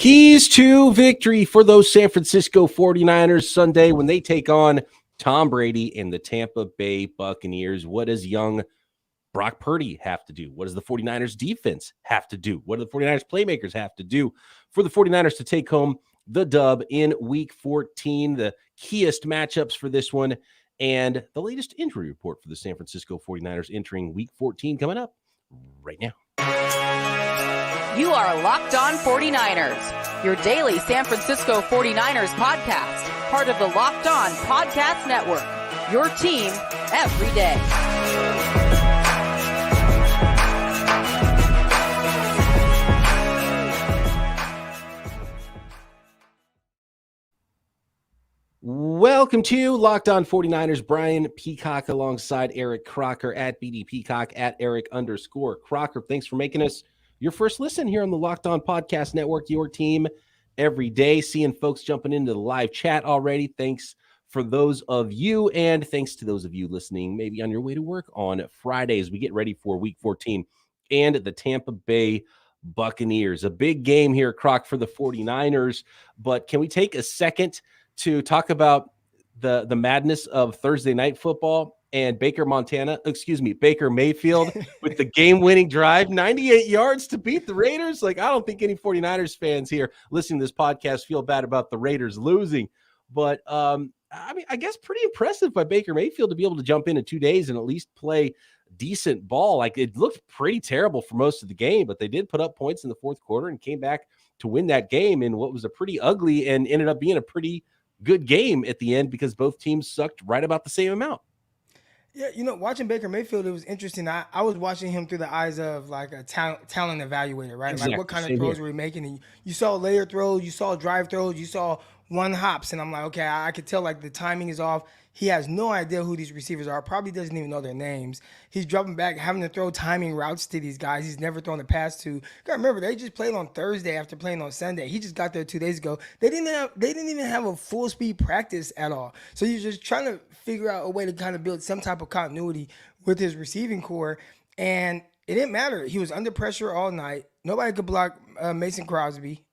Keys to victory for those San Francisco 49ers Sunday when they take on Tom Brady and the Tampa Bay Buccaneers. What does young Brock Purdy have to do? What does the 49ers defense have to do? What do the 49ers playmakers have to do for the 49ers to take home the dub in Week 14? The keyest matchups for this one and the latest injury report for the San Francisco 49ers entering Week 14 coming up right now. You are Locked On 49ers, your daily San Francisco 49ers podcast, part of the Locked On Podcast Network, your team every day. Welcome to Locked On 49ers. Brian Peacock alongside Eric Crocker at BD Peacock at Eric_Crocker. Thanks for making us your first listen here on the Locked On Podcast Network, your team every day. Seeing folks jumping into the live chat already. Thanks for those of you, and thanks to those of you listening maybe on your way to work on Fridays. We get ready for Week 14 and the Tampa Bay Buccaneers. A big game here, Croc, for the 49ers. But can we take a second to talk about the madness of Thursday night football and Baker Mayfield with the game-winning drive, 98 yards to beat the Raiders? Like, I don't think any 49ers fans here listening to this podcast feel bad about the Raiders losing. But, I guess pretty impressive by Baker Mayfield to be able to jump in 2 days and at least play decent ball. Like, it looked pretty terrible for most of the game, but they did put up points in the fourth quarter and came back to win that game in what was a pretty ugly and ended up being a pretty good game at the end because both teams sucked right about the same amount. Yeah, watching Baker Mayfield, it was interesting. I was watching him through the eyes of like a talent evaluator, right? Exactly. Like what kind of throws were he making? And you saw layer throws, you saw drive throws, you saw one hops, and I'm like, okay, I could tell like the timing is off. He has no idea who these receivers are, probably doesn't even know their names. He's dropping back, having to throw timing routes to these guys he's never thrown a pass to. You gotta remember, they just played on Thursday after playing on Sunday. He just got there 2 days ago. They didn't even have a full speed practice at all. So you're just trying to figure out a way to kind of build some type of continuity with his receiving core. And it didn't matter. He was under pressure all night. Nobody could block Mason Crosby.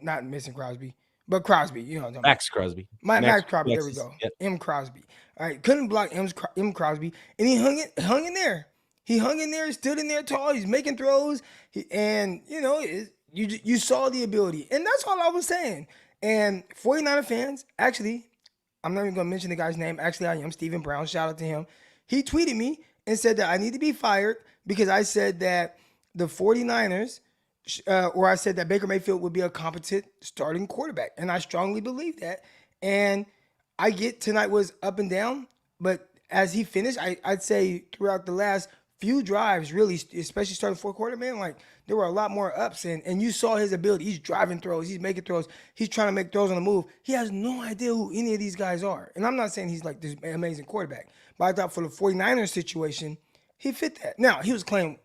Not Mason Crosby. But Crosby, you know what I'm talking Max Crosby. Max Crosby, there we go. Yep. M. Crosby. All right, couldn't block M. Crosby, and he hung in there. He hung in there, stood in there tall. He's making throws, you saw the ability. And that's all I was saying. And 49er fans, actually, I'm not even going to mention the guy's name. Actually, I am. Stephen Brown, shout out to him. He tweeted me and said that I need to be fired because I said that the 49ers – or I said that Baker Mayfield would be a competent starting quarterback. And I strongly believe that. And I get tonight was up and down, but as he finished, I'd say throughout the last few drives, really, especially starting fourth quarter, man, like there were a lot more ups. And you saw his ability. He's driving throws. He's making throws. He's trying to make throws on the move. He has no idea who any of these guys are. And I'm not saying he's like this amazing quarterback. But I thought for the 49ers situation, he fit that. Now, he was claimed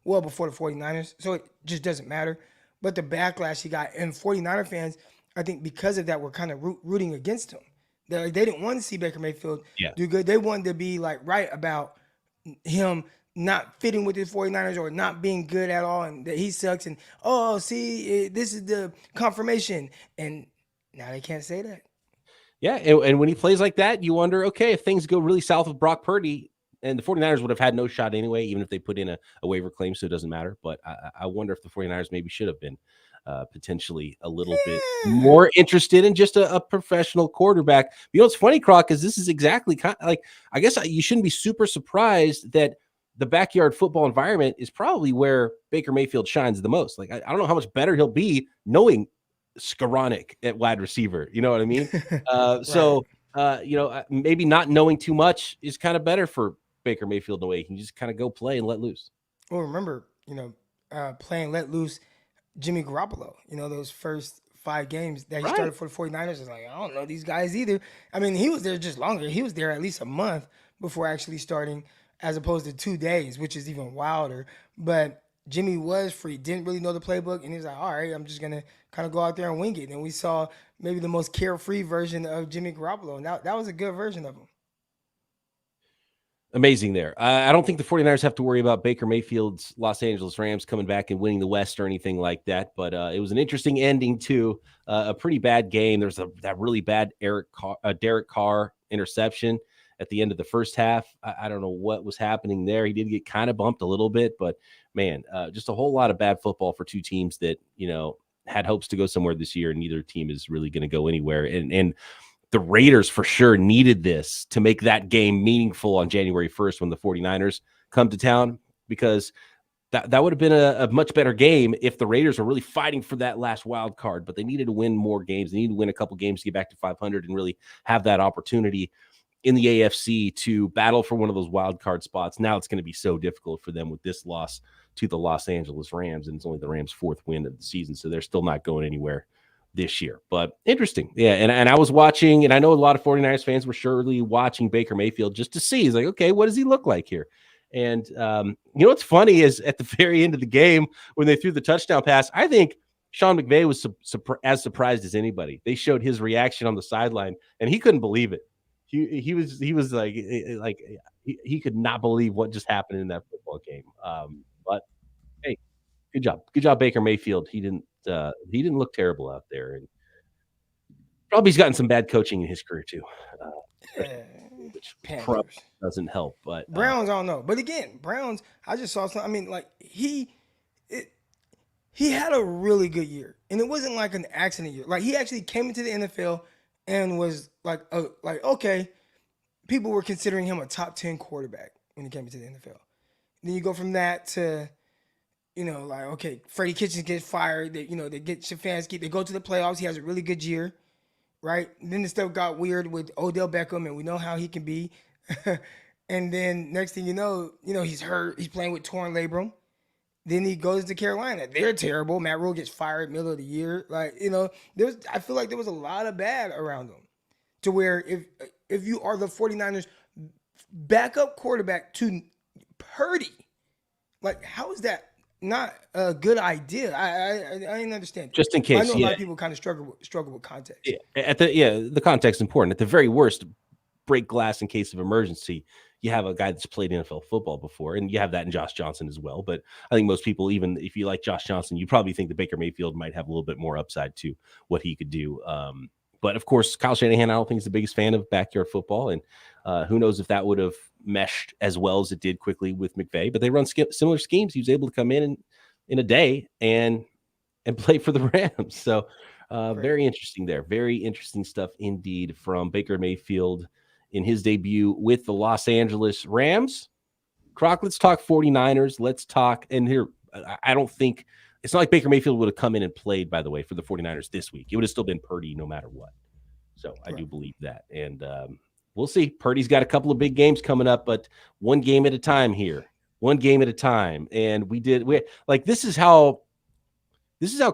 well before the 49ers, so it just doesn't matter. But the backlash he got, and 49er fans, I think because of that, were kind of rooting against him. They didn't want to see Baker Mayfield do good. They wanted to be like right about him not fitting with the 49ers or not being good at all, and that he sucks. And, this is the confirmation. And now they can't say that. Yeah, and when he plays like that, you wonder, okay, if things go really south with Brock Purdy, and the 49ers would have had no shot anyway, even if they put in a waiver claim, so it doesn't matter. But I wonder if the 49ers maybe should have been potentially a little bit more interested in just a professional quarterback. You know what's funny, Croc, is this is exactly kind of like, I guess you shouldn't be super surprised that the backyard football environment is probably where Baker Mayfield shines the most. Like, I don't know how much better he'll be knowing Skoranek at wide receiver. You know what I mean? Right. So, maybe not knowing too much is kind of better for Baker Mayfield in a way. He can just kind of go play and let loose. Well, remember, playing let loose Jimmy Garoppolo, those first 5 games that he started for the 49ers. Is like, I don't know these guys either. I mean, he was there just longer. He was there at least a month before actually starting, as opposed to 2 days, which is even wilder. But Jimmy was free, didn't really know the playbook, and he was like, all right, I'm just going to kind of go out there and wing it. And we saw maybe the most carefree version of Jimmy Garoppolo, and that was a good version of him. Amazing there. I don't think the 49ers have to worry about Baker Mayfield's Los Angeles Rams coming back and winning the West or anything like that. But it was an interesting ending to a pretty bad game. There's that really bad Derek Carr interception at the end of the first half. I don't know what was happening there. He did get kind of bumped a little bit, but man, just a whole lot of bad football for two teams that, had hopes to go somewhere this year, and neither team is really going to go anywhere. And the Raiders for sure needed this to make that game meaningful on January 1st when the 49ers come to town, because that would have been a much better game if the Raiders were really fighting for that last wild card. But they needed to win more games. They needed to win a couple games to get back to 500 and really have that opportunity in the AFC to battle for one of those wild card spots. Now it's going to be so difficult for them with this loss to the Los Angeles Rams, and it's only the Rams' fourth win of the season, so they're still not going anywhere this year. But interesting. Yeah, and I was watching, and I know a lot of 49ers fans were surely watching Baker Mayfield just to see. He's like, okay, what does he look like here? And what's funny is at the very end of the game when they threw the touchdown pass, I think Sean McVay was as surprised as anybody. They showed his reaction on the sideline, and he couldn't believe it. He was like he could not believe what just happened in that football game. But hey, good job, Baker Mayfield. He didn't look terrible out there, and probably he's gotten some bad coaching in his career too, which probably doesn't help. But Browns, I don't know. But again, Browns, I just saw something. I mean, like he had a really good year, and it wasn't like an accident year. Like he actually came into the NFL and was like okay, people were considering him a top 10 quarterback when he came into the NFL. Then you go from that to, like, okay, Freddie Kitchens gets fired. They get Stefanski. They go to the playoffs. He has a really good year, right? And then the stuff got weird with Odell Beckham, and we know how he can be. And then next thing you know, he's hurt. He's playing with torn labrum. Then he goes to Carolina. They're terrible. Matt Rule gets fired middle of the year. Like, I feel like there was a lot of bad around him, to where if you are the 49ers backup quarterback to Purdy, like, how is that not a good idea? I didn't understand. Just in case, I know a lot of people kind of struggle with context. Yeah, the context is important. At the very worst, break glass in case of emergency. You have a guy that's played NFL football before, and you have that in Josh Johnson as well. But I think most people, even if you like Josh Johnson, you probably think that Baker Mayfield might have a little bit more upside to what he could do. But of course, Kyle Shanahan, I don't think is the biggest fan of backyard football, and who knows if that would have meshed as well as it did quickly with McVay. But they run similar schemes. He was able to come in a day and play for the Rams. So very interesting there. Very interesting stuff indeed from Baker Mayfield in his debut with the Los Angeles Rams. Croc, let's talk 49ers. Let's talk, and here, I don't think, it's not like Baker Mayfield would have come in and played, by the way, for the 49ers this week. It would have still been Purdy no matter what. So I do believe that. And we'll see. Purdy's got a couple of big games coming up, but one game at a time here. One game at a time. And this is how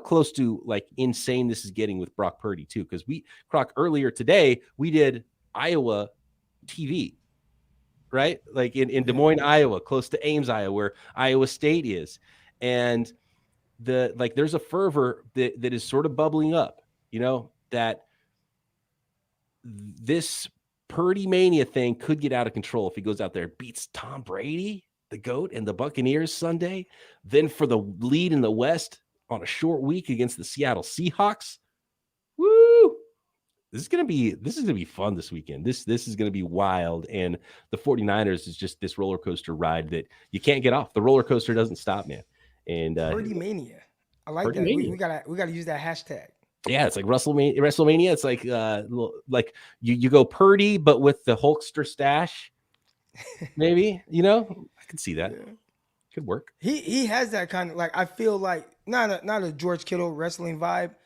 close to like insane this is getting with Brock Purdy too. Because Croc, earlier today, we did Iowa TV, right? Like in Des Moines, Iowa, close to Ames, Iowa, where Iowa State is. And there's a fervor that is sort of bubbling up, that this Purdy mania thing could get out of control if he goes out there and beats Tom Brady, the GOAT, and the Buccaneers Sunday. Then for the lead in the West on a short week against the Seattle Seahawks. Woo! This is going to be fun this weekend. This is going to be wild. And the 49ers is just this roller coaster ride that you can't get off. The roller coaster doesn't stop, man. And Purdy mania. I like Purdy that. We gotta use that hashtag. Yeah, it's like WrestleMania. It's like you go Purdy, but with the Hulkster stash. Maybe, I can see that. Yeah. Could work. He has that kind of, like, I feel like not a George Kittle wrestling vibe,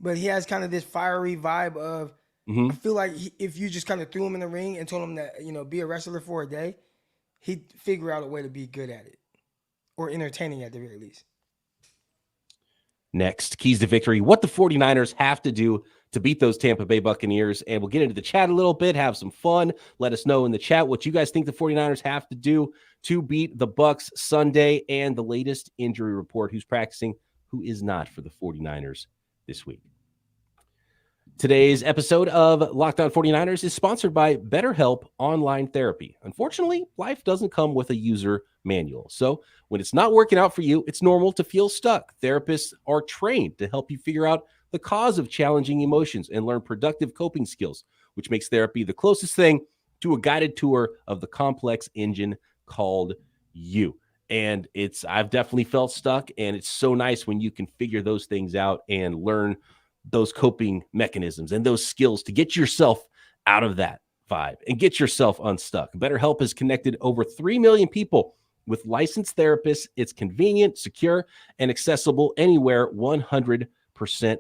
but he has kind of this fiery vibe of, I feel like if you just kind of threw him in the ring and told him that, be a wrestler for a day, he'd figure out a way to be good at it, or entertaining at the very least. Next, keys to victory, what the 49ers have to do to beat those Tampa Bay Buccaneers. And we'll get into the chat a little bit, have some fun. Let us know in the chat what you guys think the 49ers have to do to beat the Bucs Sunday, and the latest injury report, who's practicing, who is not for the 49ers this week. Today's episode of Locked On 49ers is sponsored by BetterHelp Online Therapy. Unfortunately, life doesn't come with a user manual. So when it's not working out for you, it's normal to feel stuck. Therapists are trained to help you figure out the cause of challenging emotions and learn productive coping skills, which makes therapy the closest thing to a guided tour of the complex engine called you. And I've definitely felt stuck, and it's so nice when you can figure those things out and learn those coping mechanisms and those skills to get yourself out of that vibe and get yourself unstuck. BetterHelp has connected over 3 million people with licensed therapists. It's convenient, secure, and accessible anywhere, 100%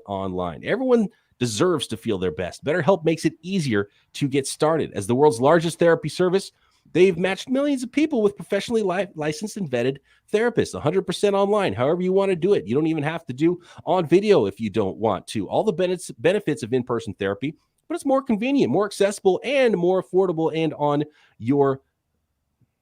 online. Everyone deserves to feel their best. BetterHelp makes it easier to get started. As the world's largest therapy service, they've matched millions of people with professionally licensed and vetted therapists, 100% online, however you want to do it. You don't even have to do on video if you don't want to. All the benefits of in-person therapy, but it's more convenient, more accessible, and more affordable, and on your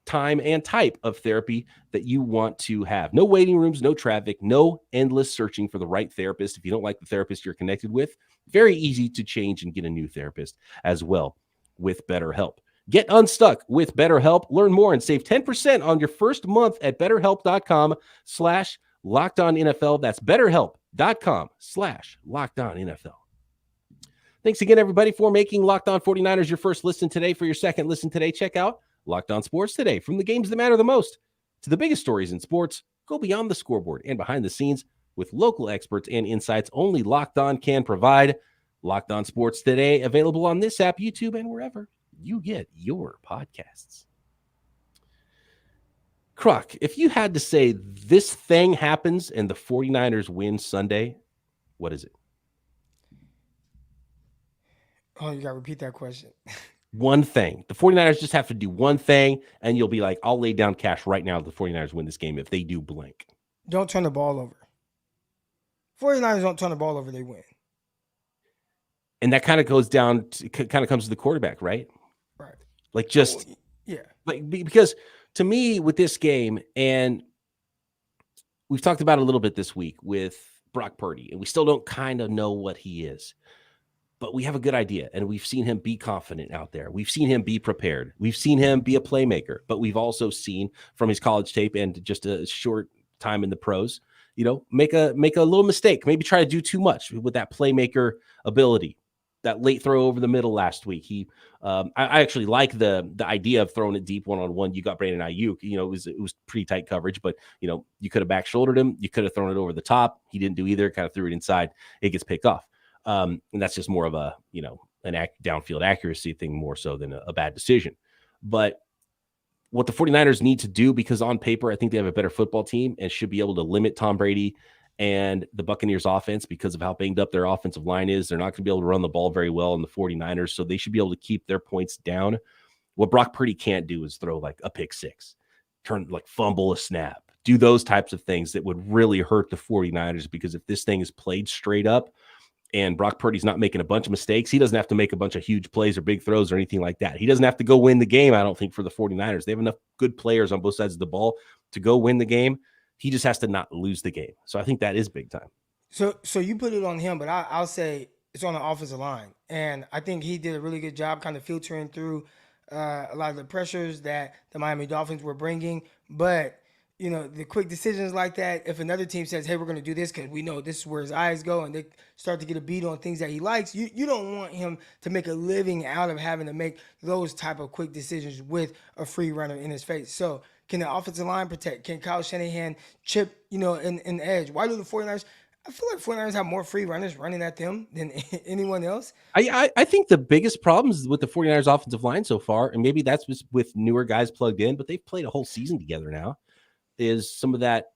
time and type of therapy that you want to have. No waiting rooms, no traffic, no endless searching for the right therapist. If you don't like the therapist you're connected with, very easy to change and get a new therapist as well with BetterHelp. Get unstuck with BetterHelp. Learn more and save 10% on your first month at BetterHelp.com/LockedOnNFL. That's BetterHelp.com/LockedOnNFL. Thanks again, everybody, for making Locked On 49ers your first listen today. For your second listen today, check out Locked On Sports Today. From the games that matter the most to the biggest stories in sports, go beyond the scoreboard and behind the scenes with local experts and insights only Locked On can provide. Locked On Sports Today, available on this app, YouTube, and wherever you get your podcasts. Croc, if you had to say this thing happens and the 49ers win Sunday, what is it? Oh, you got to repeat that question. One thing. The 49ers just have to do one thing, and you'll be like, I'll lay down cash right now if the 49ers win this game if they do blank. Don't turn the ball over. 49ers don't turn the ball over, they win. And that kind of goes down to, kind of comes to the quarterback, right? Right. Like just, yeah. Like because to me with this game, and we've talked about it a little bit this week with Brock Purdy, and we still don't kind of know what he is, but we have a good idea, and we've seen him be confident out there. We've seen him be prepared. We've seen him be a playmaker, but we've also seen from his college tape and just a short time in the pros, make a little mistake, maybe try to do too much with that playmaker ability. That late throw over the middle last week. I actually like the idea of throwing it deep one-on-one. You got Brandon Ayuk. It was pretty tight coverage, but you could have back shouldered him. You could have thrown it over the top. He didn't do either. Kind of threw it inside. It gets picked off. And that's just more of a an downfield accuracy thing more so than a bad decision. But what the 49ers need to do, because on paper I think they have a better football team and should be able to limit Tom Brady and the Buccaneers offense because of how banged up their offensive line is. They're not going to be able to run the ball very well in the 49ers, so they should be able to keep their points down. What Brock Purdy can't do is throw like a pick six, fumble a snap, do those types of things that would really hurt the 49ers, because if this thing is played straight up and Brock Purdy's not making a bunch of mistakes, he doesn't have to make a bunch of huge plays or big throws or anything like that. He doesn't have to go win the game, I don't think, for the 49ers. They have enough good players on both sides of the ball to go win the game. He just has to not lose the game. So I think that is big time. So you put it on him, but I'll say it's on the offensive line. And I think he did a really good job kind of filtering through a lot of the pressures that the Miami Dolphins were bringing. But, the quick decisions like that, if another team says, hey, we're going to do this because we know this is where his eyes go, and they start to get a beat on things that he likes, you don't want him to make a living out of having to make those type of quick decisions with a free runner in his face. So can the offensive line protect? Can Kyle Shanahan chip, in the edge? Why do the 49ers? I feel like 49ers have more free runners running at them than anyone else. I think the biggest problems with the 49ers offensive line so far, and maybe that's just with newer guys plugged in, but they've played a whole season together now, is some of that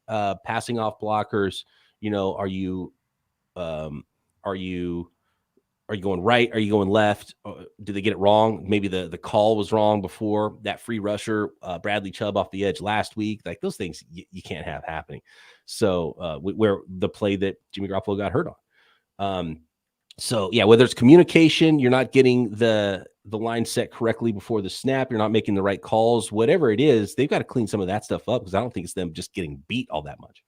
passing off blockers. Are you going right? Are you going left? Do they get it wrong? Maybe the call was wrong before. That free rusher, Bradley Chubb off the edge last week. Like those things you can't have happening. So where the play that Jimmy Garoppolo got hurt on. So yeah, whether it's communication, you're not getting the line set correctly before the snap, you're not making the right calls, whatever it is, they've got to clean some of that stuff up, because I don't think it's them just getting beat all that much.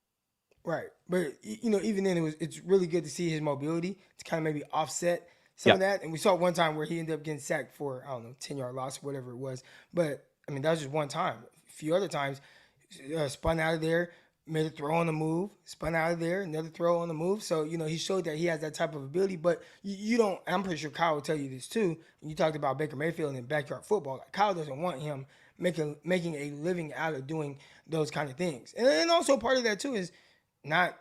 Right. But, even then, it's really good to see his mobility to kind of maybe offset some of that. And we saw one time where he ended up getting sacked for, 10-yard loss or whatever it was. But, I mean, that was just one time. A few other times, spun out of there, made a throw on the move, spun out of there, another throw on the move. So, he showed that he has that type of ability. But you don't, I'm pretty sure Kyle will tell you this too. You talked about Baker Mayfield and backyard football. Like, Kyle doesn't want him making a living out of doing those kind of things. And also part of that too is not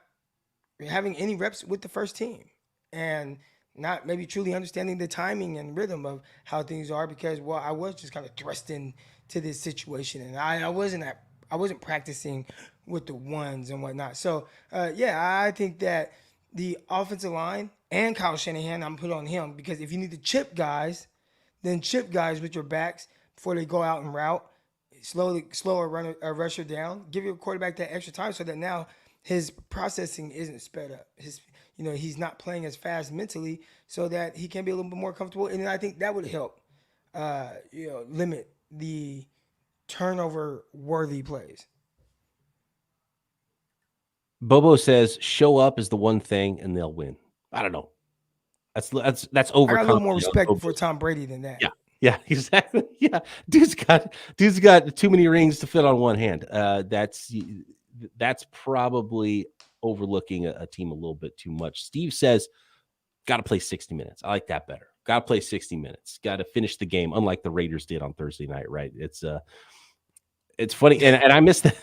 having any reps with the first team and not maybe truly understanding the timing and rhythm of how things are because, well, I was just kind of thrust into this situation and I wasn't practicing with the ones and whatnot. So, I think that the offensive line and Kyle Shanahan, I'm put on him because if you need to chip guys, then chip guys with your backs before they go out and route, slow a rusher down, give your quarterback that extra time so that now his processing isn't sped up. He's not playing as fast mentally so that he can be a little bit more comfortable. And I think that would help, limit the turnover-worthy plays. Bobo says, show up is the one thing and they'll win. I don't know. That's over. I got a little more respect for Tom Brady than that. Yeah, exactly. Yeah, dude's got too many rings to fit on one hand. That's probably overlooking a team a little bit too much. Steve says, got to play 60 minutes. I like that better. Got to play 60 minutes. Got to finish the game, unlike the Raiders did on Thursday night. Right? It's funny, and I missed the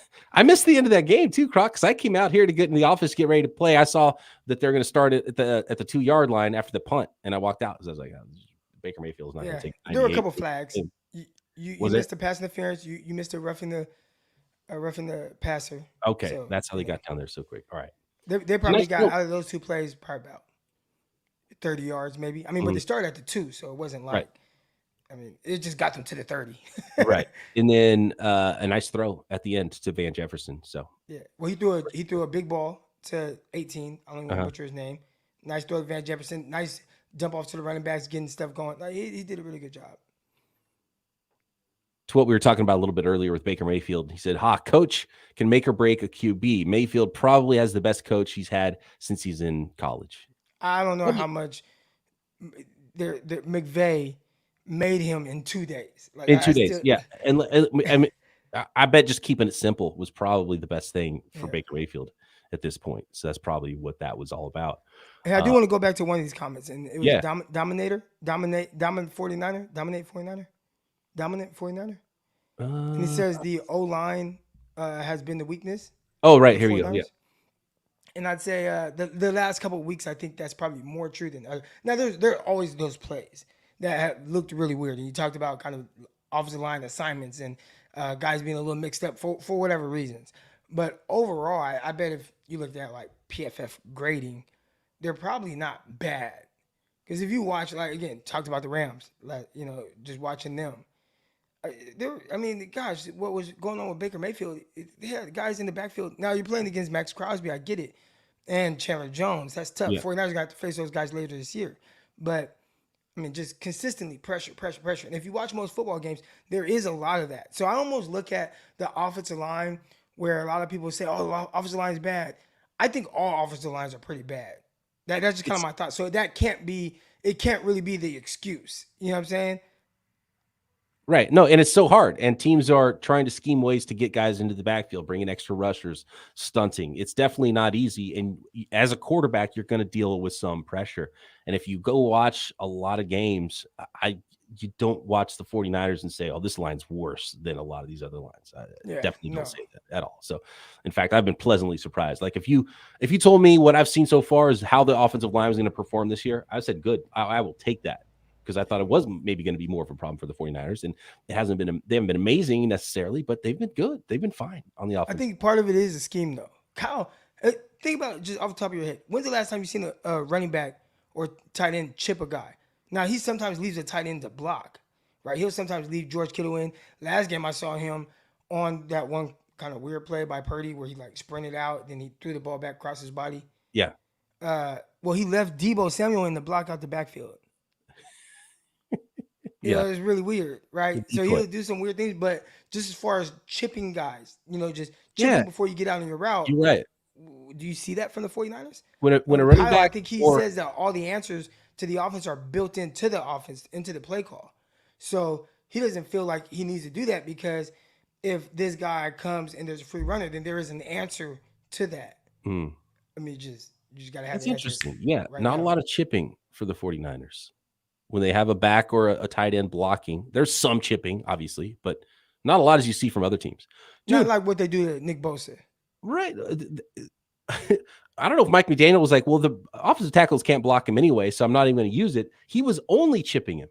end of that game too, Croc, because I came out here to get in the office, get ready to play. I saw that they're going to start at the 2-yard line after the punt, and I walked out because I was like, Baker Mayfield's not going to take. There were a couple flags. You missed the pass interference. You missed a roughing the passer. Okay, so, that's how they got down there so quick. All right, they probably got out of those two plays probably about 30 yards, maybe. I mean, but they started at the 2, so it wasn't like. Right. I mean, it just got them to the 30. Right, and then a nice throw at the end to Van Jefferson. So yeah, well, he threw a big ball to 18. I don't even want to butcher his name. Nice throw to Van Jefferson. Nice jump off to the running backs, getting stuff going. Like, he did a really good job. To what we were talking about a little bit earlier with Baker Mayfield, he said, coach can make or break a QB. Mayfield probably has the best coach he's had since he's in college. I don't know how much McVay made him in 2 days. Like, in 2 days, yeah. And I mean, I bet just keeping it simple was probably the best thing for Baker Mayfield at this point. So that's probably what that was all about. And I do want to go back to one of these comments, and it was dominant 49er. And he says the O-line has been the weakness. Oh, right. Here you go. Yeah. And I'd say the last couple of weeks, I think that's probably more true than other. Now, there are always those plays that have looked really weird. And you talked about kind of offensive line assignments and guys being a little mixed up for whatever reasons. But overall, I bet if you looked at like PFF grading, they're probably not bad. Because if you watch, like, again, talked about the Rams, like, just watching them. Gosh, what was going on with Baker Mayfield? They had guys in the backfield. Now you're playing against Max Crosby, I get it, and Chandler Jones. That's tough. Yeah. 49ers got to face those guys later this year. But, I mean, just consistently pressure. And if you watch most football games, there is a lot of that. So I almost look at the offensive line where a lot of people say, oh, the offensive line is bad. I think all offensive lines are pretty bad. That's just kind of my thought. So it can't really be the excuse. You know what I'm saying? Right. No, and it's so hard. And teams are trying to scheme ways to get guys into the backfield, bringing extra rushers, stunting. It's definitely not easy. And as a quarterback, you're going to deal with some pressure. And if you go watch a lot of games, you don't watch the 49ers and say, oh, this line's worse than a lot of these other lines. I definitely don't say that at all. So, in fact, I've been pleasantly surprised. Like, if you told me what I've seen so far is how the offensive line was going to perform this year, I said, good. I will take that. Because I thought it was maybe going to be more of a problem for the 49ers. And they haven't been amazing necessarily, but they've been good. They've been fine on the offense. I think part of it is a scheme, though. Kyle, think about it just off the top of your head. When's the last time you've seen a running back or tight end chip a guy? Now, he sometimes leaves a tight end to block, right? He'll sometimes leave George Kittle in. Last game I saw him on that one kind of weird play by Purdy where he like sprinted out, then he threw the ball back across his body. Yeah. Well, he left Deebo Samuel in to block out the backfield. It's really weird, right? So he'll do some weird things, but just as far as chipping guys, just chipping before you get out on your route. You're right. Do you see that from the 49ers? When a running back, I think he says that all the answers to the offense are built into the offense, into the play call. So he doesn't feel like he needs to do that because if this guy comes and there's a free runner, then there is an answer to that. I mean, you just got to have That's the interesting. answer. Yeah, right not now. a lot of chipping for the 49ers. When they have a back or a tight end blocking, there's some chipping, obviously, but not a lot as you see from other teams. Not Dude, like what they do to Nick Bosa. right. I don't know if Mike McDaniel was like, well, the offensive tackles can't block him anyway, so I'm not even going to use it. He was only chipping him.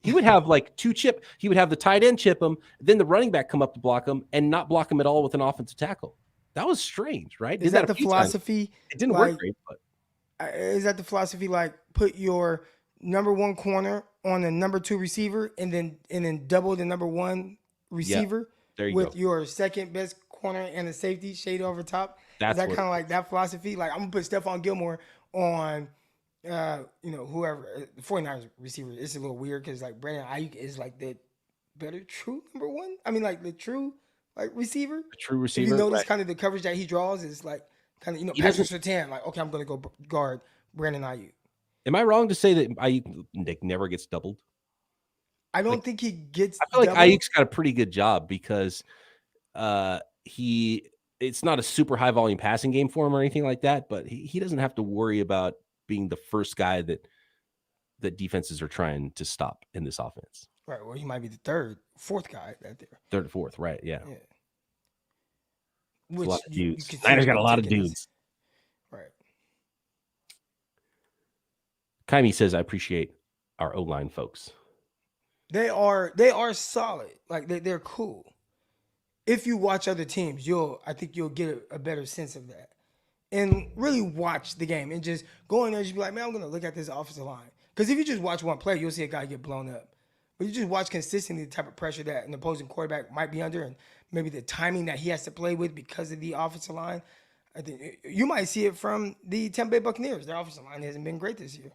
He would have like two chip. He would have the tight end chip him, then the running back come up to block him and not block him at all with an offensive tackle. That was strange, right? Is that the philosophy? It didn't work great, but is that the philosophy? Like put your number one corner on the number two receiver, and then double the number one receiver with your second best corner and the safety shade over top. Is that kind of like that philosophy? Like I'm gonna put Stephon Gilmore on, whoever the 49ers receiver. It's a little weird because like Brandon Ayuk is like the better true number one. I mean, like the true like receiver. A true receiver. If you notice kind of the coverage that he draws is like kind of Patrick Surtain. Like okay, I'm gonna go guard Brandon Ayuk. Am I wrong to say that Ayuk never gets doubled? I don't think he gets. I feel like Ayuk's got a pretty good job because it's not a super high volume passing game for him or anything like that, but he doesn't have to worry about being the first guy that defenses are trying to stop in this offense. Right. Well, he might be the third, fourth guy right there. Third or fourth, right? Yeah. Which a lot of dudes. Niners got a lot of dudes. Right. Kaimi says, I appreciate our O-line folks. They are solid. Like they're cool. If you watch other teams, I think you'll get a better sense of that. And really watch the game and just go in there and just be like, man, I'm going to look at this offensive line. Because if you just watch one play, you'll see a guy get blown up. But you just watch consistently the type of pressure that an opposing quarterback might be under and maybe the timing that he has to play with because of the offensive line. I think you might see it from the Tampa Bay Buccaneers. Their offensive line hasn't been great this year.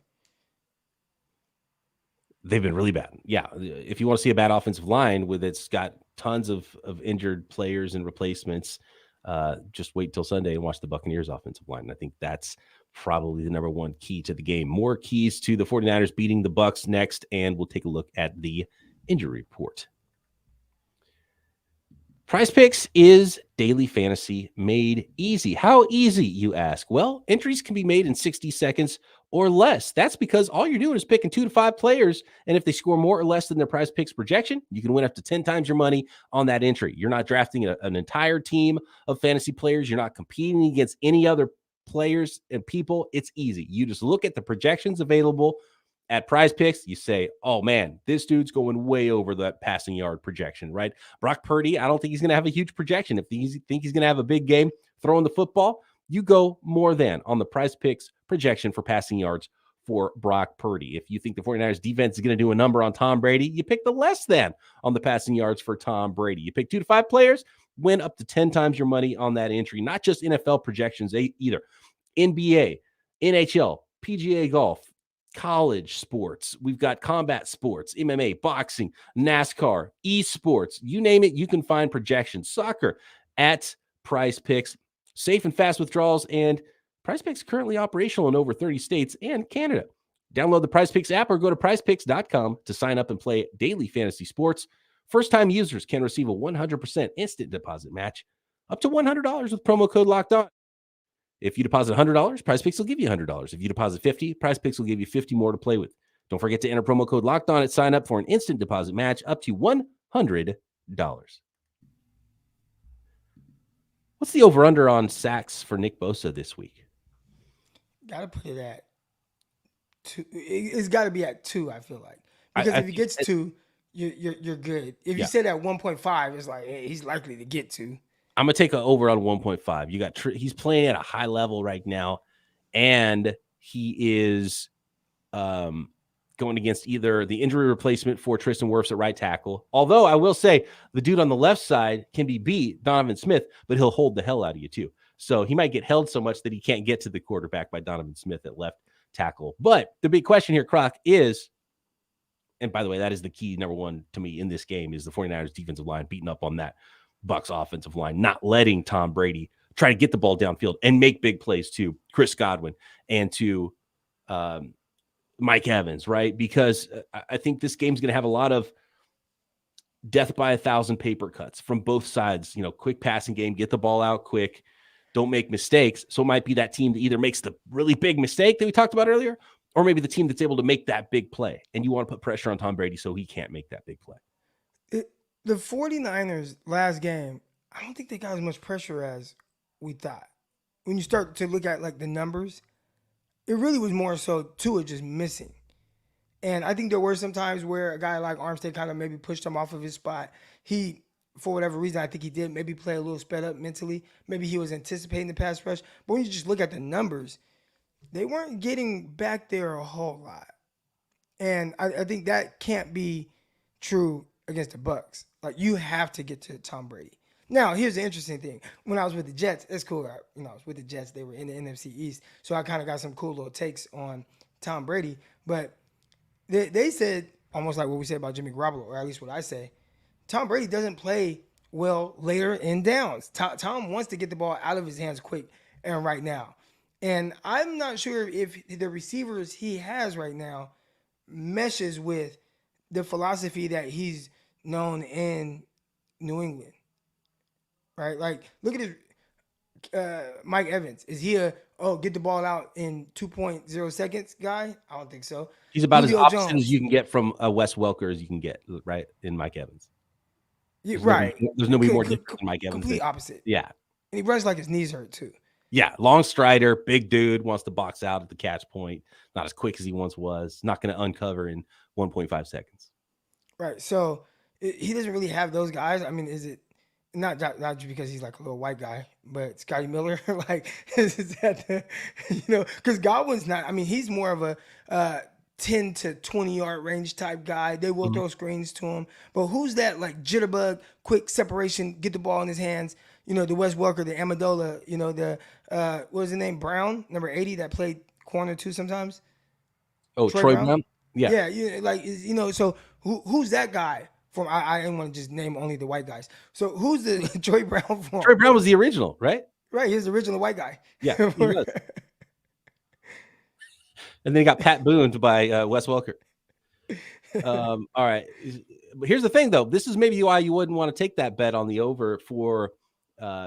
They've been really bad. Yeah. If you want to see a bad offensive line with it's got tons of injured players and replacements, just wait till Sunday and watch the Buccaneers offensive line. And I think that's probably the number one key to the game. More keys to the 49ers beating the Bucs next, and we'll take a look at the injury report. PrizePicks is daily fantasy made easy. How easy, you ask? Well, entries can be made in 60 seconds or less. That's because all you're doing is picking 2 to 5 players, and if they score more or less than their PrizePicks projection, you can win up to 10 times your money on that entry. You're not drafting an entire team of fantasy players. You're not competing against any other players and people. It's easy. You just look at the projections available at PrizePicks. You say, oh man, this dude's going way over that passing yard projection, right? Brock Purdy, I don't think he's going to have a huge projection. If you think he's going to have a big game throwing the football, you go more than on the PrizePicks projection for passing yards for Brock Purdy. If you think the 49ers defense is going to do a number on Tom Brady, you pick the less than on the passing yards for Tom Brady. You pick 2 to 5 players, win up to 10 times your money on that entry. Not just NFL projections either. NBA, NHL, PGA golf, college sports. We've got combat sports, MMA, boxing, NASCAR, esports, you name it, you can find projections. Soccer at PrizePicks. Safe and fast withdrawals, and PrizePicks currently operational in over 30 states and Canada. Download the PrizePicks app or go to prizepicks.com to sign up and play daily fantasy sports. First-time users can receive a 100% instant deposit match up to $100 with promo code LOCKEDON. If you deposit $100, PrizePicks will give you $100. If you deposit $50, PrizePicks will give you $50 more to play with. Don't forget to enter promo code LOCKEDON at sign up for an instant deposit match up to $100. What's the over-under on sacks for Nick Bosa this week? Got to put it at 2. It's got to be at 2, I feel like. Because if he gets 2, you're good. If you said at 1.5, it's like, hey, he's likely to get 2. I'm going to take an over on 1.5. You got he's playing at a high level right now, and he is going against either the injury replacement for Tristan Wirfs at right tackle. Although I will say the dude on the left side can be beat, Donovan Smith, but he'll hold the hell out of you too. So he might get held so much that he can't get to the quarterback by Donovan Smith at left tackle. But the big question here, Croc, is, and by the way, that is the key number one to me in this game, is the 49ers defensive line beating up on that Bucs offensive line, not letting Tom Brady try to get the ball downfield and make big plays to Chris Godwin and to Mike Evans, right? Because I think this game's going to have a lot of death by 1,000 paper cuts from both sides. Quick passing game, get the ball out quick, don't make mistakes. So it might be that team that either makes the really big mistake that we talked about earlier, or maybe the team that's able to make that big play. And you want to put pressure on Tom Brady so he can't make that big play. The 49ers last game, I don't think they got as much pressure as we thought. When you start to look at like the numbers, it really was more so Tua just missing. And I think there were some times where a guy like Armstead kind of maybe pushed him off of his spot. He, for whatever reason, I think he did maybe play a little sped up mentally. Maybe he was anticipating the pass rush. But when you just look at the numbers, they weren't getting back there a whole lot. And I think that can't be true against the Bucs. Like, you have to get to Tom Brady. Now, here's the interesting thing. When I was with the Jets, it's cool. I was with the Jets. They were in the NFC East. So I kind of got some cool little takes on Tom Brady. But they said, almost like what we said about Jimmy Garoppolo, or at least what I say, Tom Brady doesn't play well later in downs. Tom wants to get the ball out of his hands quick and right now. And I'm not sure if the receivers he has right now meshes with the philosophy that he's known in New England. Right? Like, look at his Mike Evans. Is he get the ball out in 2.0 seconds guy? I don't think so. He's about Julio as opposite Jones. as you can get from a Wes Welker as you can get, right, in Mike Evans. Yeah, right. There's nobody more different than Mike Evans. Complete opposite. Yeah. And he runs like his knees hurt too. Yeah, long strider, big dude, wants to box out at the catch point. Not as quick as he once was. Not going to uncover in 1.5 seconds. Right. So he doesn't really have those guys. I mean, is it not just because he's like a little white guy, but Scotty Miller, like, is that because Godwin's not. I mean, he's more of a 10 to 20 yard range type guy. They will throw screens to him, but who's that like jitterbug, quick separation, get the ball in his hands? The Wes Welker, the Amendola, what was his name? Brown, number 80, that played corner too sometimes. Oh, Troy Brown? Yeah. Yeah, so who's that guy from? I didn't want to just name only the white guys. So who's the Troy Brown from? Troy Brown was the original, right? Right, he's the original white guy. Yeah, he was. And then he got Pat Booned by Wes Welker. All right. But here's the thing, though. This is maybe why you wouldn't want to take that bet on the over for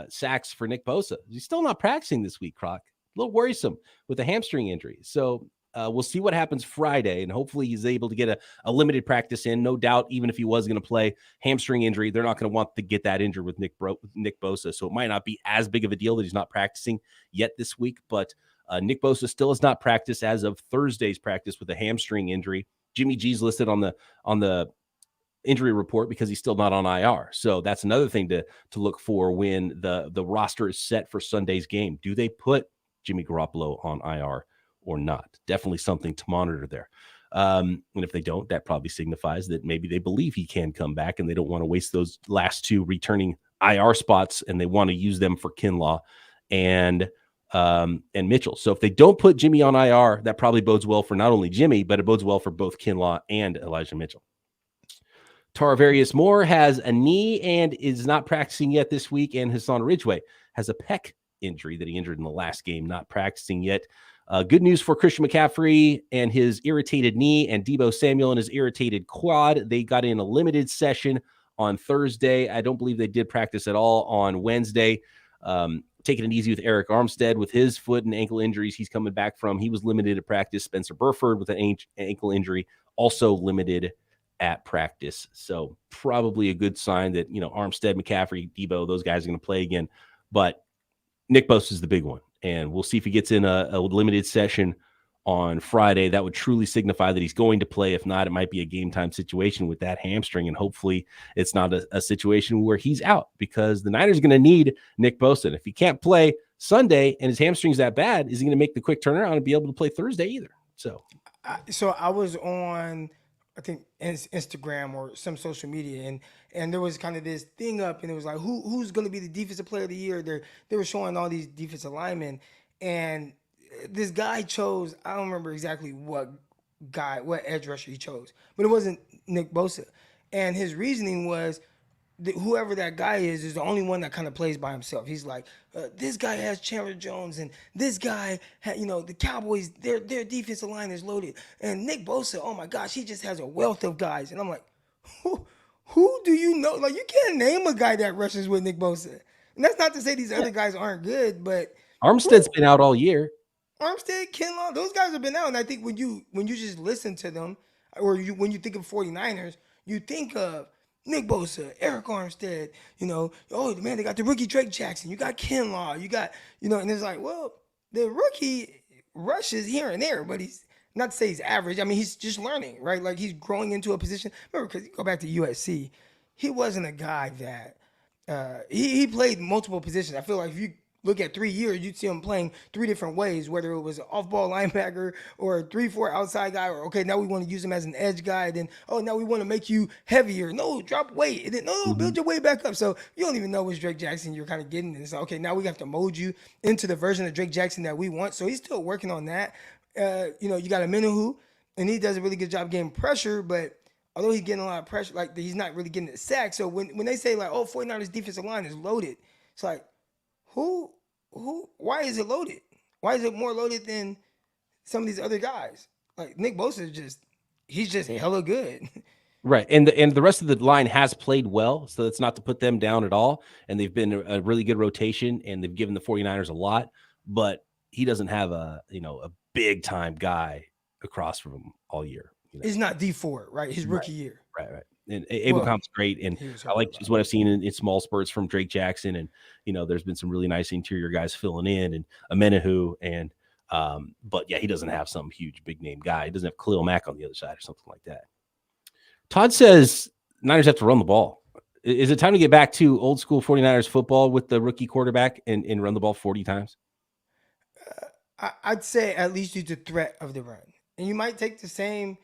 sacks for Nick Bosa. He's still not practicing this week, Croc. A little worrisome with a hamstring injury. So we'll see what happens Friday, and hopefully he's able to get a limited practice in. No doubt, even if he was going to play, hamstring injury, they're not going to want to get that injured with Nick Bosa. So it might not be as big of a deal that he's not practicing yet this week, but Nick Bosa still has not practiced as of Thursday's practice with a hamstring injury. Jimmy G's listed on the injury report because he's still not on IR. So that's another thing to look for when the roster is set for Sunday's game. Do they put Jimmy Garoppolo on IR or not? Definitely something to monitor there. And if they don't, that probably signifies that maybe they believe he can come back and they don't want to waste those last two returning IR spots, and they want to use them for Kinlaw and Mitchell. So if they don't put Jimmy on IR, that probably bodes well for not only Jimmy, but it bodes well for both Kinlaw and Elijah Mitchell. Tarvarius Moore has a knee and is not practicing yet this week, and Hassan Ridgeway has a pec injury that he injured in the last game, not practicing yet. Good news for Christian McCaffrey and his irritated knee, and Deebo Samuel and his irritated quad. They got in a limited session on Thursday. I don't believe they did practice at all on Wednesday. Taking it easy with Eric Armstead with his foot and ankle injuries he's coming back from. He was limited at practice. Spencer Burford with an ankle injury, also limited at practice. So probably a good sign that, Armstead, McCaffrey, Deebo, those guys are going to play again. But Nick Bosa is the big one. And we'll see if he gets in a limited session on Friday. That would truly signify that he's going to play. If not, it might be a game time situation with that hamstring. And hopefully it's not a situation where he's out, because the Niners are going to need Nick Bosa. And if he can't play Sunday and his hamstring's that bad, is he going to make the quick turnaround and be able to play Thursday either? So I was on, I think, Instagram or some social media, and there was kind of this thing up, and it was like, who's going to be the defensive player of the year? They were showing all these defensive linemen, and this guy chose, I don't remember exactly what edge rusher he chose, but it wasn't Nick Bosa. And his reasoning was whoever that guy is the only one that kind of plays by himself. He's like, this guy has Chandler Jones, and this guy, the Cowboys, their defensive line is loaded, and Nick Bosa, oh my gosh, he just has a wealth of guys, and I'm like, who do you know? Like, you can't name a guy that rushes with Nick Bosa, and that's not to say these other guys aren't good, but Armstead's been out all year. Armstead, Kinlaw, those guys have been out, and I think when you just listen to them, or when you think of 49ers, you think of Nick Bosa, Eric Armstead, oh man, they got the rookie Drake Jackson, you got Kinlaw, you got, and it's like, well, the rookie rushes here and there, but he's not to say he's average. I mean, he's just learning, right? Like, he's growing into a position. Remember, because you go back to USC, he wasn't a guy that he played multiple positions. I feel like if you look at 3 years, you'd see him playing 3 different ways, whether it was an off-ball linebacker or a 3-4 outside guy, or, okay, now we want to use him as an edge guy. Then, oh, now we want to make you heavier. No, drop weight. And then, no, build your way back up. So you don't even know which Drake Jackson you're kind of getting. And it's like, okay, now we have to mold you into the version of Drake Jackson that we want. So he's still working on that. You got a Menahu, and he does a really good job getting pressure, but although he's getting a lot of pressure, like, he's not really getting the sack. So when they say, like, oh, 49ers defensive line is loaded, it's like, why is it loaded? Why is it more loaded than some of these other guys? Like, Nick Bosa he's just hella good. Right. And the rest of the line has played well, so it's not to put them down at all. And they've been a really good rotation, and they've given the 49ers a lot, but he doesn't have a big time guy across from him all year. He's not D4, right? His rookie year. Right. And Abecomp's great, and I like what I've seen in small spurts from Drake Jackson, and there's been some really nice interior guys filling in, and Amenahu, and but yeah, he doesn't have some huge big name guy. He doesn't have Khalil Mack on the other side or something like that. Todd says Niners have to run the ball. Is it time to get back to old school 49ers football with the rookie quarterback and run the ball 40 times? I'd say at least use the threat of the run, and you might take the same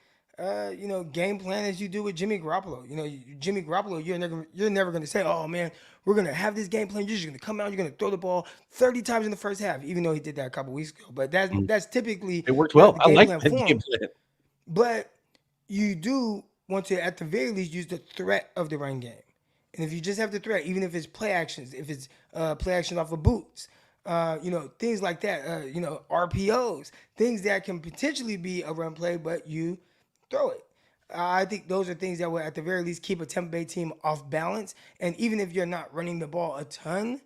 game plan as you do with Jimmy Garoppolo. Jimmy Garoppolo, you're never going to say, oh man, we're going to have this game plan. You're just going to come out, you're going to throw the ball 30 times in the first half, even though he did that a couple weeks ago. But that's typically it worked well. I like that game plan. But you do want to, at the very least, use the threat of the run game. And if you just have the threat, even if it's play actions, if it's play actions off of boots, things like that, RPOs, things that can potentially be a run play, but you throw it. I think those are things that will, at the very least, keep a Tampa Bay team off balance. And even if you're not running the ball a ton,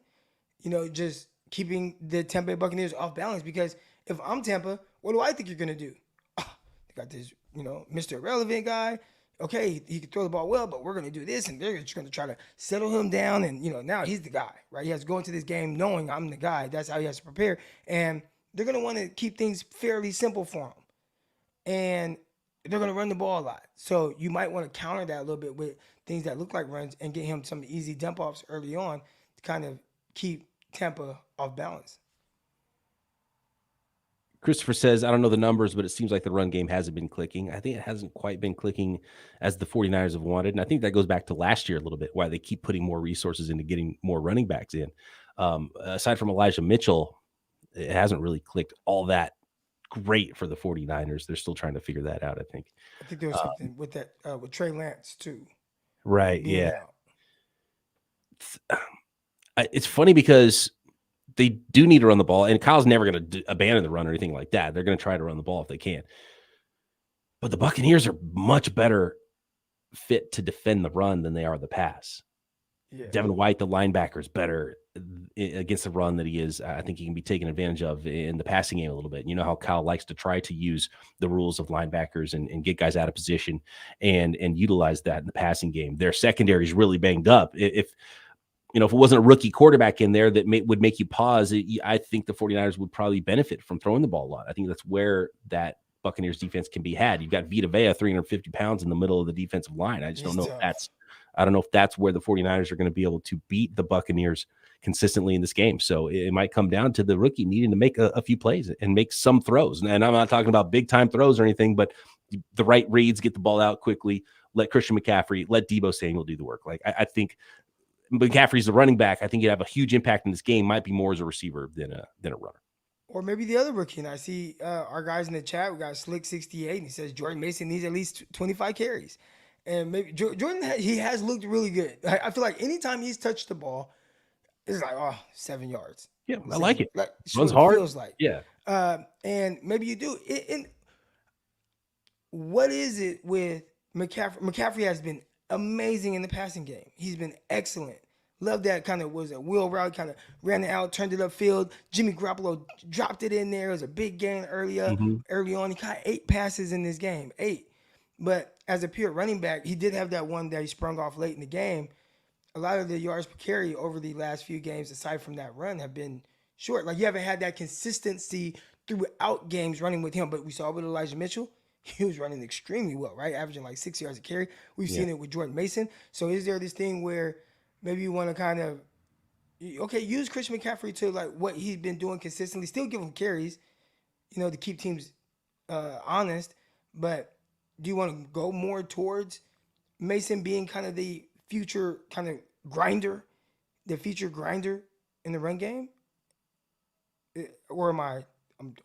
just keeping the Tampa Bay Buccaneers off balance. Because if I'm Tampa, what do I think you're going to do? Oh, they got this, Mr. Irrelevant guy. Okay, he can throw the ball well, but we're going to do this, and they're just going to try to settle him down. And, now he's the guy, right? He has to go into this game knowing I'm the guy. That's how he has to prepare. And they're going to want to keep things fairly simple for him. And they're going to run the ball a lot. So you might want to counter that a little bit with things that look like runs and get him some easy dump offs early on to kind of keep Tampa off balance. Christopher says, I don't know the numbers, but it seems like the run game hasn't been clicking. I think it hasn't quite been clicking as the 49ers have wanted. And I think that goes back to last year a little bit, why they keep putting more resources into getting more running backs in. Aside from Elijah Mitchell, it hasn't really clicked all that great for the 49ers. They're still trying to figure that out, I think. I think there was something with that, with Trey Lance, too. Right, yeah. It's funny because they do need to run the ball, and Kyle's never going to abandon the run or anything like that. They're going to try to run the ball if they can. But the Buccaneers are much better fit to defend the run than they are the pass. Yeah. Devin White, the linebacker, is better against the run than he is. I think he can be taken advantage of in the passing game a little bit. You know how Kyle likes to try to use the rules of linebackers and get guys out of position and utilize that in the passing game. Their secondary is really banged up. If it wasn't a rookie quarterback in there that would make you pause, I think the 49ers would probably benefit from throwing the ball a lot. I think that's where that Buccaneers defense can be had. You've got Vita Vea, 350 pounds in the middle of the defensive line. I just don't know if that's where the 49ers are going to be able to beat the Buccaneers consistently in this game. So it might come down to the rookie needing to make a few plays and make some throws. And I'm not talking about big time throws or anything, but the right reads, get the ball out quickly, let Christian McCaffrey, let Deebo Samuel do the work. Like I think McCaffrey's the running back. I think he'd have a huge impact in this game. Might be more as a receiver than a runner. Or maybe the other rookie. And I see our guys in the chat. We got Slick68, and he says Jordan Mason needs at least 25 carries. And maybe Jordan, he has looked really good. I feel like anytime he's touched the ball, it's like 7 yards. Yeah, I like it. Like it's Runs what it hard. feels like. Yeah. And maybe you do. And what is it with McCaffrey? McCaffrey has been amazing in the passing game. He's been excellent. Love that kind of was a wheel route, kind of ran it out, turned it upfield. Jimmy Garoppolo dropped it in there. It was a big gain early on. He caught 8 passes in this game, 8. But as a pure running back, he did have that one that he sprung off late in the game. A lot of the yards per carry over the last few games, aside from that run, have been short. Like you haven't had that consistency throughout games running with him. But we saw with Elijah Mitchell, he was running extremely well, right? Averaging like 6 yards a carry. We've seen it with Jordan Mason. So is there this thing where maybe you want to kind of, use Christian McCaffrey to like what he's been doing consistently, still give him carries, to keep teams honest. But do you want to go more towards Mason being kind of the future kind of grinder, the feature grinder in the run game? Or I'm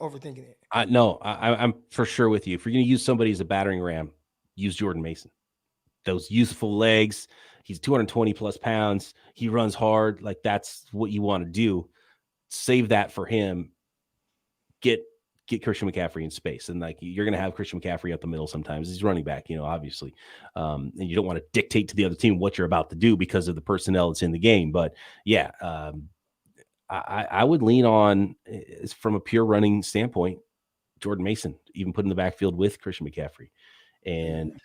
overthinking it? No, I'm for sure with you. If you're going to use somebody as a battering ram, use Jordan Mason. Those useful legs. He's 220 plus pounds. He runs hard. Like that's what you want to do. Save that for him. Get Christian McCaffrey in space. And like, you're going to have Christian McCaffrey up the middle sometimes. He's running back, obviously. And you don't want to dictate to the other team what you're about to do because of the personnel that's in the game. But yeah, I would lean on, from a pure running standpoint, Jordan Mason, even put in the backfield with Christian McCaffrey. And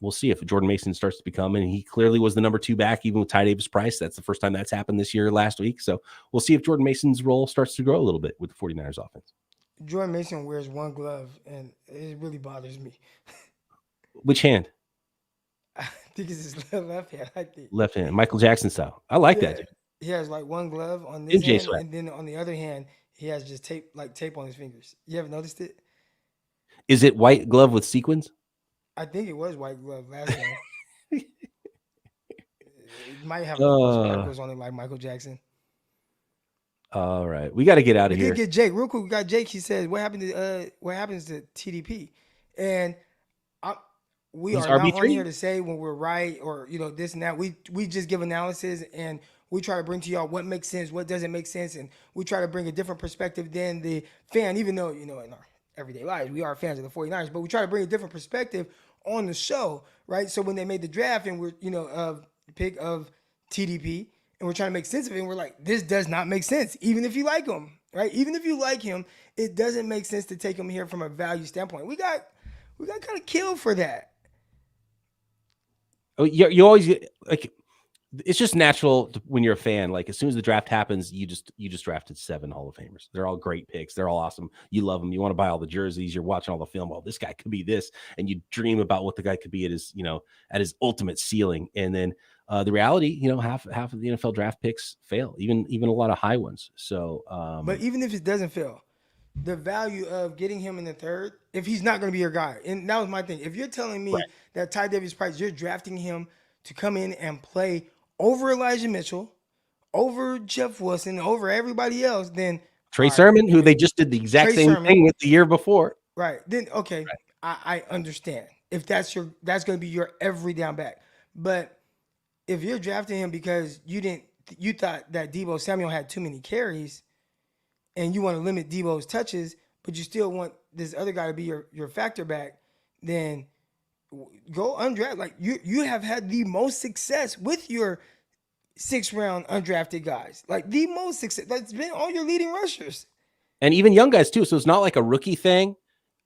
we'll see if Jordan Mason starts to become, and he clearly was the number 2 back, even with Ty Davis-Price. That's the first time that's happened this year, last week. So we'll see if Jordan Mason's role starts to grow a little bit with the 49ers offense. Jordan Mason wears one glove, and it really bothers me. Which hand? I think it's his left hand. Left hand, Michael Jackson style. I like that. Dude. He has like one glove on this hand, and then on the other hand, he has just tape on his fingers. You ever noticed it? Is it white glove with sequins? I think it was white glove last time. It might have sparkles on it like Michael Jackson. All right, we got to get out of here. We did get Jake real quick. We got Jake. He said, "What happened to what happens to TDP?" And we are not on here to say when we're right or this and that. We just give analysis and we try to bring to y'all what makes sense, what doesn't make sense, and we try to bring a different perspective than the fan. Even though in our everyday lives we are fans of the 49ers, but we try to bring a different perspective on the show, right? So when they made the draft and we're pick of TDP. And we're trying to make sense of it. And we're like, this does not make sense. Even if you like him, right? Even if you like him, it doesn't make sense to take him here from a value standpoint. We got kind of killed for that. Oh, you always like, it's just natural when you're a fan. Like as soon as the draft happens, you just drafted 7 Hall of Famers. They're all great picks. They're all awesome. You love them. You want to buy all the jerseys. You're watching all the film. Oh, this guy could be this, and you dream about what the guy could be at his ultimate ceiling. And then the reality, half of the NFL draft picks fail, even a lot of high ones. So, but even if it doesn't fail, the value of getting him in the 3rd, if he's not going to be your guy, and that was my thing. If you're telling me that Ty Davis-Price, you're drafting him to come in and play over Elijah Mitchell, over Jeff Wilson, over everybody else, then Trey Sermon, who they just did the exact same thing with the year before. Right. Then okay, right. I understand. If that's going to be your every down back. But if you're drafting him because you thought that Deebo Samuel had too many carries and you want to limit Deebo's touches, but you still want this other guy to be your factor back, then go undraft. Like you have had the most success with your 6th round undrafted guys. Like the most success. That's been all your leading rushers. And even young guys too. So it's not like a rookie thing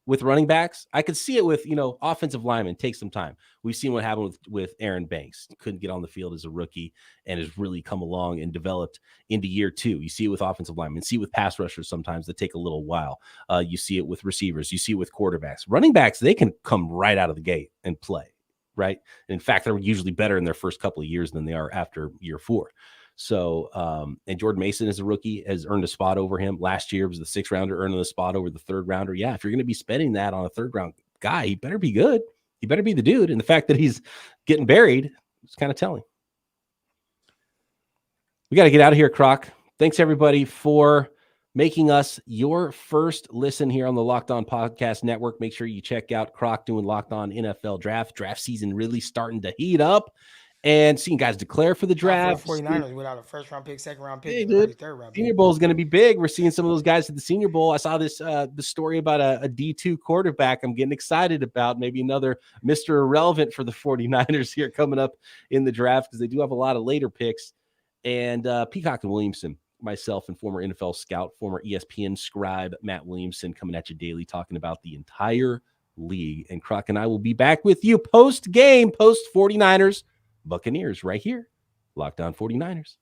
with running backs. I could see it with, offensive linemen. Take some time. We've seen what happened with Aaron Banks. Couldn't get on the field as a rookie and has really come along and developed into year 2. You see it with offensive linemen. See it with pass rushers sometimes that take a little while. You see it with receivers. You see it with quarterbacks. Running backs, they can come right out of the gate and play, right? In fact, they're usually better in their first couple of years than they are after year 4. So, and Jordan Mason as a rookie has earned a spot over him. Last year was the 6th rounder earning the spot over the 3rd rounder. Yeah, if you're going to be spending that on a 3rd round guy, he better be good. He better be the dude. And the fact that he's getting buried is kind of telling. We got to get out of here, Croc. Thanks everybody for making us your first listen here on the Locked On Podcast Network. Make sure you check out Croc doing Locked On NFL Draft. Draft season really starting to heat up. And seeing guys declare for the draft. For the 49ers without a first-round pick, second-round pick, Hey, and early third-round pick. Senior Bowl is going to be big. We're seeing some of those guys at the Senior Bowl. I saw this the story about a D2 quarterback I'm getting excited about. Maybe another Mr. Irrelevant for the 49ers here coming up in the draft because they do have a lot of later picks. And Peacock and Williamson, myself and former NFL scout, former ESPN scribe Matt Williamson coming at you daily talking about the entire league. And Croc and I will be back with you post-game, post-49ers, Buccaneers right here. Locked On 49ers.